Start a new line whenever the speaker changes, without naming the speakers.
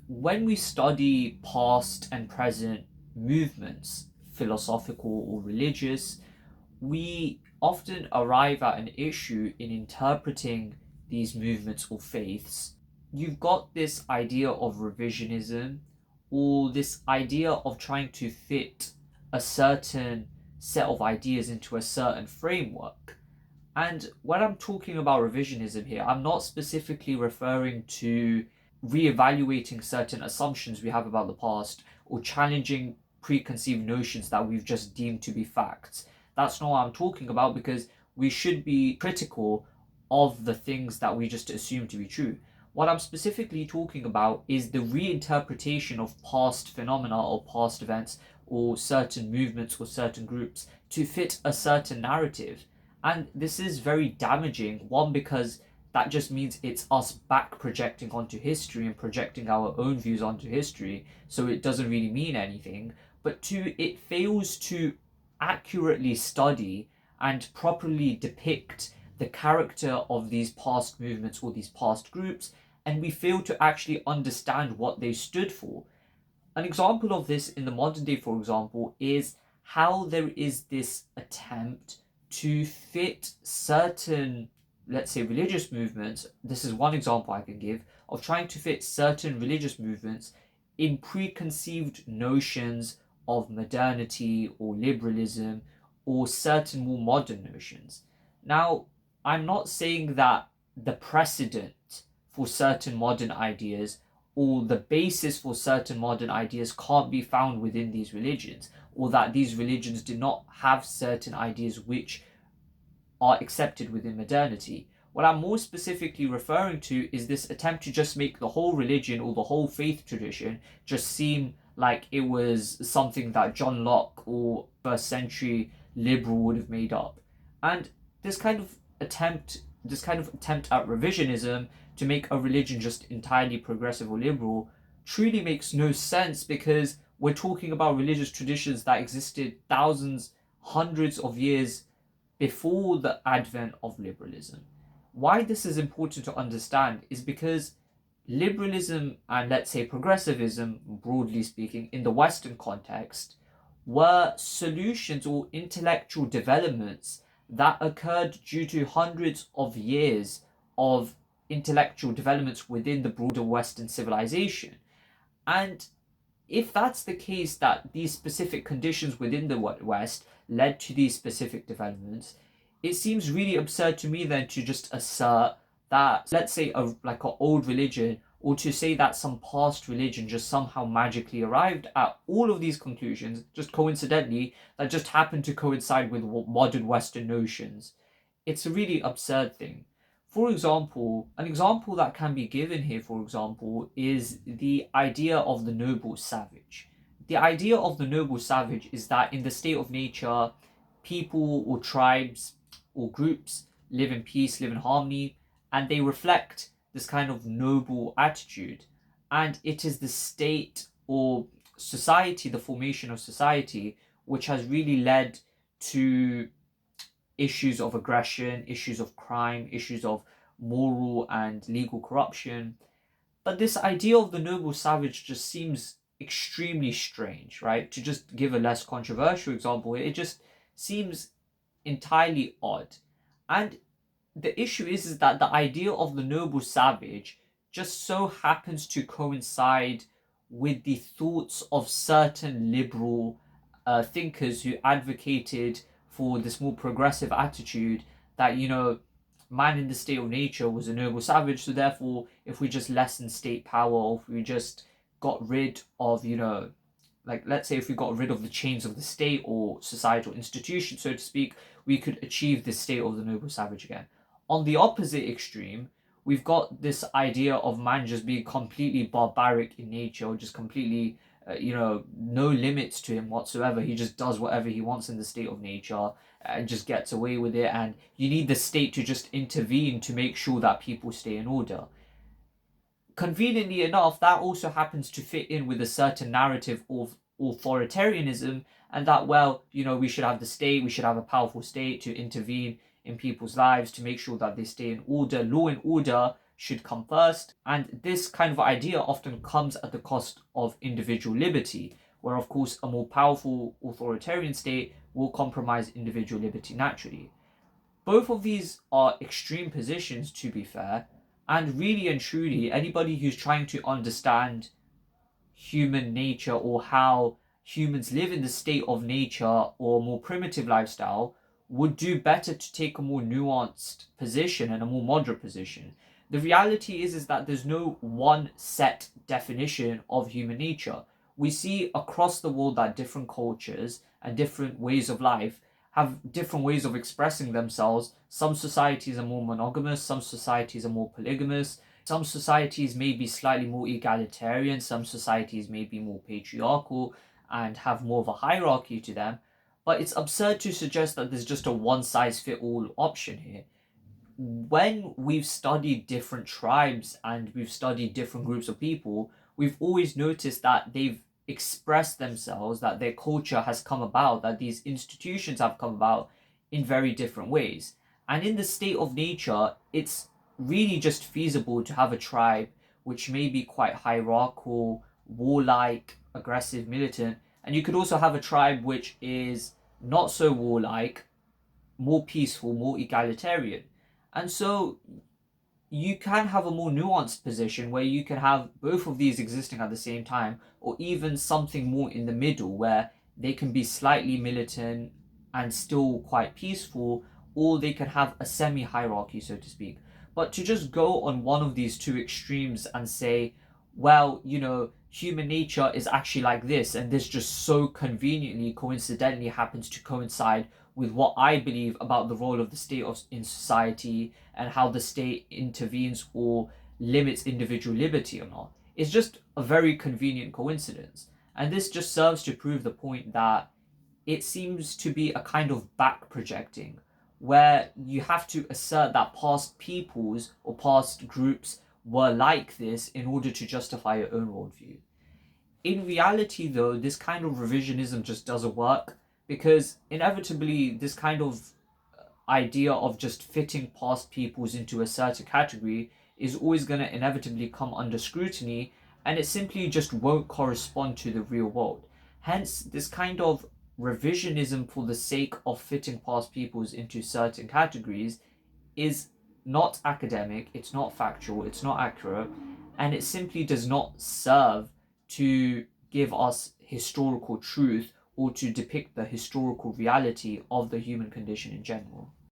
when we study past and present movements, philosophical or religious, we often arrive at an issue in interpreting these movements or faiths. You've got this idea of revisionism, or this idea of trying to fit a certain set of ideas into a certain framework. And when I'm talking about revisionism here, I'm not specifically referring to reevaluating certain assumptions we have about the past or challenging preconceived notions that we've just deemed to be facts. That's not what I'm talking about, because we should be critical of the things that we just assume to be true. What I'm specifically talking about is the reinterpretation of past phenomena or past events or certain movements or certain groups to fit a certain narrative. And this is very damaging, one, because that just means it's us back projecting onto history and projecting our own views onto history, so it doesn't really mean anything. But two, it fails to accurately study and properly depict the character of these past movements or these past groups, and we fail to actually understand what they stood for. An example of this in the modern day, for example, is how there is this attempt to fit certain, let's say, religious movements. This is one example I can give of trying to fit certain religious movements in preconceived notions of modernity or liberalism or certain more modern notions. Now, I'm not saying that the precedent for certain modern ideas or the basis for certain modern ideas can't be found within these religions, or that these religions do not have certain ideas which are accepted within modernity. What I'm more specifically referring to is this attempt to just make the whole religion or the whole faith tradition just seem like it was something that John Locke or first century liberal would have made up. And this kind of attempt at revisionism to make a religion just entirely progressive or liberal truly makes no sense, because we're talking about religious traditions that existed thousands, hundreds of years before the advent of liberalism. Why this is important to understand is because liberalism and, let's say, progressivism, broadly speaking, in the Western context, were solutions or intellectual developments that occurred due to hundreds of years of intellectual developments within the broader Western civilization. And if that's the case, that these specific conditions within the West led to these specific developments, it seems really absurd to me then to just assert that, let's say, like an old religion, or to say that some past religion just somehow magically arrived at all of these conclusions just coincidentally, that just happened to coincide with modern Western notions. It's a really absurd thing. For example, an example that can be given here, for example, is the idea of the noble savage. The idea of the noble savage is that in the state of nature, people or tribes or groups live in peace, live in harmony, and they reflect this kind of noble attitude. And it is the state or society, the formation of society, which has really led to issues of aggression, issues of crime, issues of moral and legal corruption. But this idea of the noble savage just seems extremely strange, right? To just give a less controversial example, it just seems entirely odd. And the issue is that the idea of the noble savage just so happens to coincide with the thoughts of certain liberal thinkers who advocated for this more progressive attitude that, man in the state of nature was a noble savage, so therefore, if we just lessen state power, or if we just got rid of, like, let's say if we got rid of the chains of the state or societal institution, so to speak, we could achieve this state of the noble savage again. On the opposite extreme, we've got this idea of man just being completely barbaric in nature, or just completely, no limits to him whatsoever. He just does whatever he wants in the state of nature and just gets away with it. And you need the state to just intervene to make sure that people stay in order. Conveniently enough, that also happens to fit in with a certain narrative of authoritarianism, and that, well, we should have the state, we should have a powerful state to intervene in people's lives to make sure that they stay in order, law and order, should come first. And this kind of idea often comes at the cost of individual liberty, where, of course, a more powerful authoritarian state will compromise individual liberty naturally. Both of these are extreme positions, to be fair, and really and truly, anybody who's trying to understand human nature or how humans live in the state of nature or more primitive lifestyle would do better to take a more nuanced position and a more moderate position. The reality is that there's no one set definition of human nature. We see across the world that different cultures and different ways of life have different ways of expressing themselves. Some societies are more monogamous, some societies are more polygamous, some societies may be slightly more egalitarian, some societies may be more patriarchal and have more of a hierarchy to them. But it's absurd to suggest that there's just a one size fit all option here. When we've studied different tribes and we've studied different groups of people, we've always noticed that they've expressed themselves, that their culture has come about, that these institutions have come about in very different ways. And in the state of nature, it's really just feasible to have a tribe which may be quite hierarchical, warlike, aggressive, militant, and you could also have a tribe which is not so warlike, more peaceful, more egalitarian. And so you can have a more nuanced position where you can have both of these existing at the same time, or even something more in the middle where they can be slightly militant and still quite peaceful, or they can have a semi hierarchy, so to speak. But to just go on one of these two extremes and say, well, human nature is actually like this, and this just so conveniently, coincidentally happens to coincide with what I believe about the role of the state in society and how the state intervenes or limits individual liberty or not. It's just a very convenient coincidence. And this just serves to prove the point that it seems to be a kind of back projecting, where you have to assert that past peoples or past groups were like this in order to justify your own worldview. In reality, though, this kind of revisionism just doesn't work, because inevitably this kind of idea of just fitting past peoples into a certain category is always going to inevitably come under scrutiny, and it simply just won't correspond to the real world. Hence, this kind of revisionism for the sake of fitting past peoples into certain categories is not academic, it's not factual, it's not accurate, and it simply does not serve to give us historical truth or to depict the historical reality of the human condition in general.